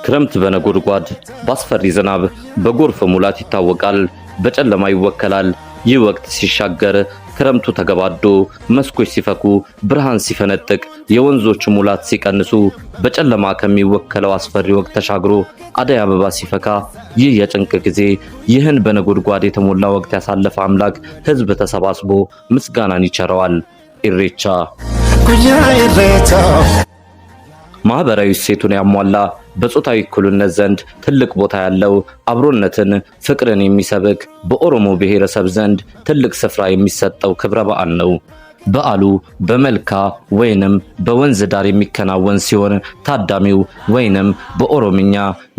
ክረምት በነጎድጓድ ባስፈሪ ዝናብ በጎርፍ ሙላት ይታወቃል፣ በጨለማ ይወከላል። ይህ ወቅት ሲሻገር ክረምቱ ተገባዶ መስኮች ሲፈኩ ብርሃን ሲፈነጥቅ የወንዞች ሙላት ሲቀንሱ በጨለማ ከሚወከለው አስፈሪ ወቅት ተሻግሮ አደይ አበባ ሲፈካ ይህ የጭንቅ ጊዜ ይህን በነጎድጓድ የተሞላ ወቅት ያሳለፈ አምላክ ሕዝብ ተሰባስቦ ምስጋናን ይቸረዋል። ኢሬቻ ማህበራዊ እሴቱን ያሟላ በጾታዊ እኩልነት ዘንድ ትልቅ ቦታ ያለው አብሮነትን ፍቅርን የሚሰብክ በኦሮሞ ብሔረሰብ ዘንድ ትልቅ ስፍራ የሚሰጠው ክብረ በዓል ነው። በዓሉ በመልካ ወይንም በወንዝ ዳር የሚከናወን ሲሆን ታዳሚው ወይንም በኦሮምኛ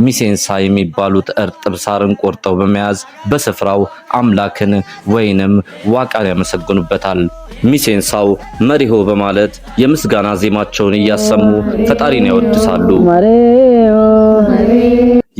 ሚሴንሳ የሚባሉት እርጥብ ሳርን ቆርጠው በመያዝ በስፍራው አምላክን ወይንም ዋቃን ያመሰግኑበታል። ሚሴንሳው መሪሆ በማለት የምስጋና ዜማቸውን እያሰሙ ፈጣሪን ያወድሳሉ፣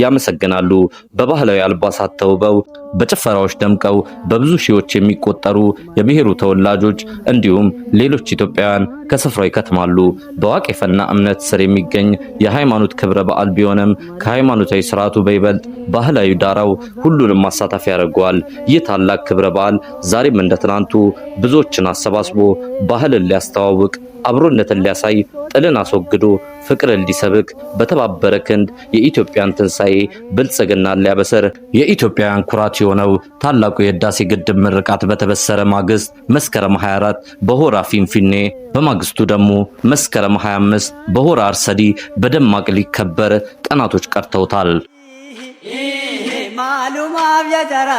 ያመሰግናሉ። በባህላዊ አልባሳት ተውበው በጭፈራዎች ደምቀው በብዙ ሺዎች የሚቆጠሩ የብሔሩ ተወላጆች እንዲሁም ሌሎች ኢትዮጵያውያን ከስፍራው ይከትማሉ። በዋቄፈና እምነት ስር የሚገኝ የሃይማኖት ክብረ በዓል ቢሆንም ከሃይማኖታዊ ስርዓቱ በይበልጥ ባህላዊ ዳራው ሁሉንም ማሳተፍ ያደርገዋል። ይህ ታላቅ ክብረ በዓል ዛሬም እንደ ትናንቱ ብዙዎችን አሰባስቦ ባህልን ሊያስተዋውቅ አብሮነትን ሊያሳይ ጥልን አስወግዶ ፍቅርን ሊሰብክ በተባበረ ክንድ የኢትዮጵያን ትንሳኤ ብልጽግናን ሊያበሰር የኢትዮጵያውያን ኩራት የሆነው ታላቁ የህዳሴ ግድብ ምርቃት በተበሰረ ማግስት መስከረም 24 በሆራ ፊንፊኔ በማግስቱ ደግሞ መስከረም 25 በሆራ አርሰዲ በደማቅ ሊከበር ቀናቶች ቀርተውታል።